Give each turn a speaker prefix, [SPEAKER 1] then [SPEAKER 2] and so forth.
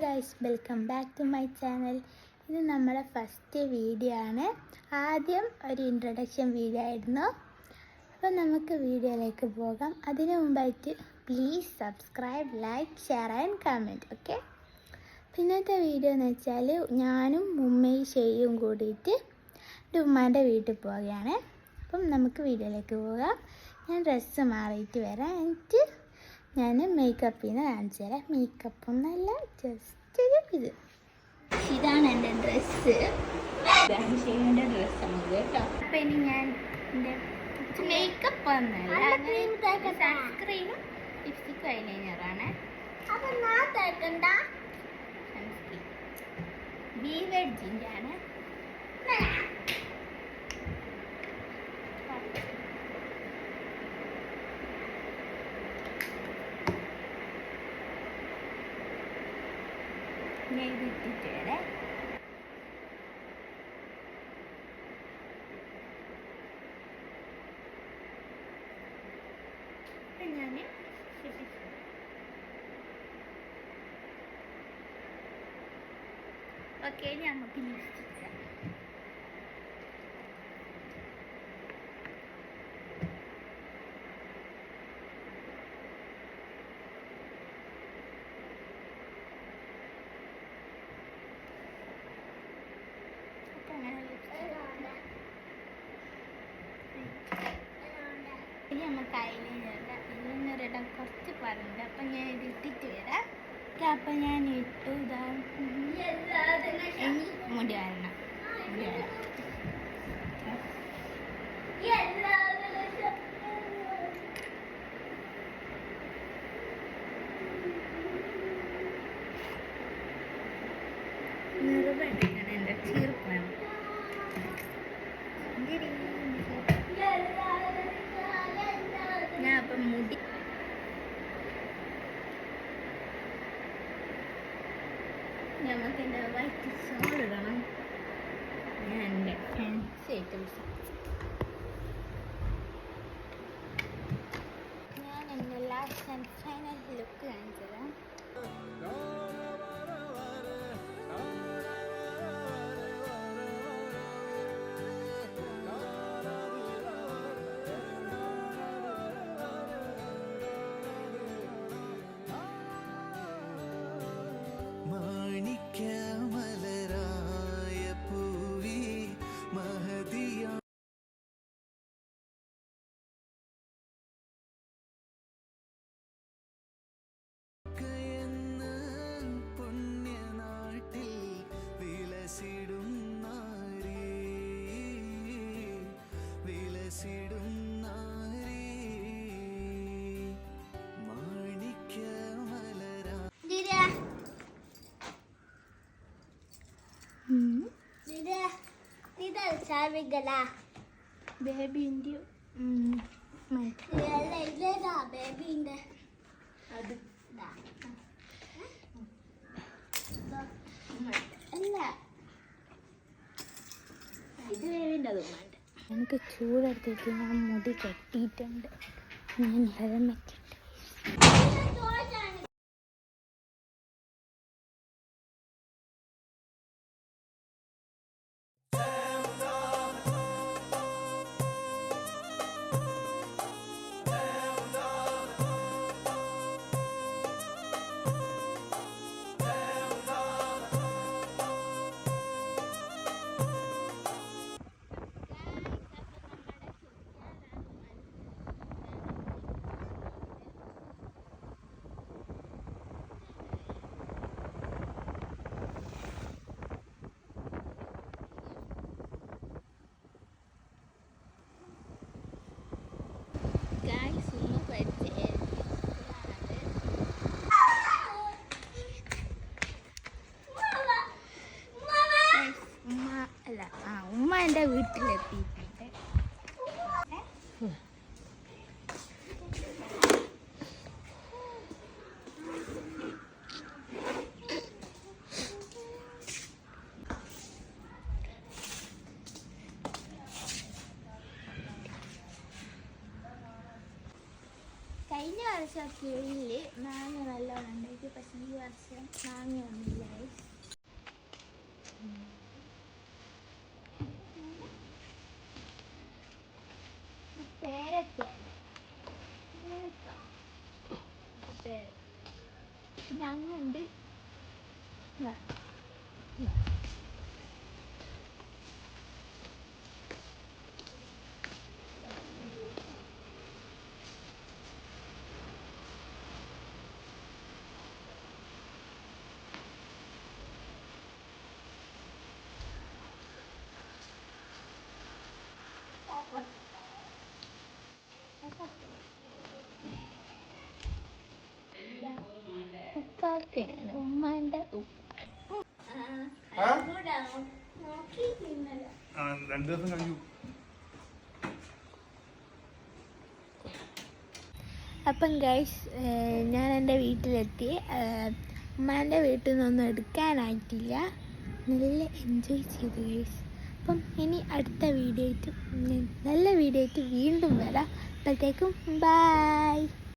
[SPEAKER 1] Guys, welcome back to my channel. ഇത് നമ്മുടെ first video ആണ്. ആദ്യം ഒരു ഇൻട്രൊഡക്ഷൻ വീഡിയോ ആയിരുന്നു. അപ്പോൾ നമുക്ക് വീഡിയോയിലേക്ക് പോകാം. അതിനു മുമ്പായിട്ട് please subscribe, like, share and comment. Okay. പിന്നത്തെ വീഡിയോ എന്ന് വെച്ചാൽ ഞാനും ഉമ്മയും ഷെയ്യും കൂടിയിട്ട് ഉമ്മാൻ്റെ വീട്ടിൽ പോവുകയാണ്. അപ്പം നമുക്ക് വീഡിയോയിലേക്ക് പോകാം. ഞാൻ ഡ്രസ്സ് മാറിയിട്ട് വരാം. എന്നിട്ട് ഞാൻ മേക്കപ്പിൽ നിന്ന് കാണിച്ചു തരാം. മേക്കപ്പ് ഒന്നല്ല, ജസ്റ്റ് ഒരു ഇതാണ് എൻ്റെ ഡ്രസ്സ്. ഇതാണ് ഷെയ്യുടെ ഡ്രസ്സ് നമുക്ക് കേട്ടോ. അപ്പം ഇനി ഞാൻ എൻ്റെ മേക്കപ്പ് ഒന്നല്ല, സൺസ്ക്രീനും ലിപ്സ്റ്റിക്കും ഐലൈനറാണ്. സൺസ്ക്രീൻ ബി വെഡ്ജിൻ്റെ ആണ്. ഞാൻ ഇട്ടിട്ട് വരെ ഞാൻ ഓക്കെ. നമുക്ക് നമുക്ക് ഐലൈനറിടാൻ കുറച്ച് പറഞ്ഞിട്ട് അപ്പം ഞാൻ ഇത് ഇട്ടിട്ട് വരാം. അപ്പം ഞാൻ ഇട്ടു. ഇതാ മുടി വരണം. നിർബന്ധിക്കണം എൻ്റെ ചീർക്കണം. ഞാൻ അപ്പം മുടി നമുക്ക് എൻ്റെ വൈറ്റ് ഷോൾ ഇടണം. ഞാൻ എൻ്റെ ഫാൻസി ഐറ്റംസ് ഞാൻ എൻ്റെ ലാസ്റ്റ് ആൻഡ് ഫൈനൽ ലുക്ക് കാണിച്ചത്. ബേബിൻ്റെ ബേബിൻ്റെ അത് അല്ല, ഇത് ബേബിൻ്റെ അതുകൊണ്ട് എനിക്ക് ചൂടെടുത്തിട്ട് ഞാൻ മുടി കെട്ടിയിട്ടുണ്ട്. ഞാൻ ഹെൽമെറ്റ് ഉമ്മ എൻ്റെ വീട്ടിലെത്തിയിട്ടുണ്ട്. കഴിഞ്ഞ പ്രാവശ്യമൊക്കെ വെയില് മാങ്ങ നല്ലോണം ഉണ്ടായിട്ട്, പക്ഷേ ഈ വർഷം മാങ്ങ ഒന്നുമില്ല. ഞങ്ങുണ്ട്. ഉപ്പാക്കയാണ് ഉമ്മാൻ്റെ
[SPEAKER 2] രണ്ടു ദിവസം കഴിഞ്ഞു.
[SPEAKER 1] അപ്പം ഗൈസ്, ഞാൻ എൻ്റെ വീട്ടിലെത്തി. ഉമ്മാൻ്റെ വീട്ടിൽ നിന്നൊന്നും എടുക്കാനായിട്ടില്ല. നല്ല എൻജോയ് ചെയ്തു ഗൈസ്. അപ്പം ഇനി അടുത്ത വീഡിയോ ആയിട്ട്, നല്ല വീഡിയോ ആയിട്ട് വീണ്ടും വരാം. അപ്പോഴത്തേക്കും ബൈ.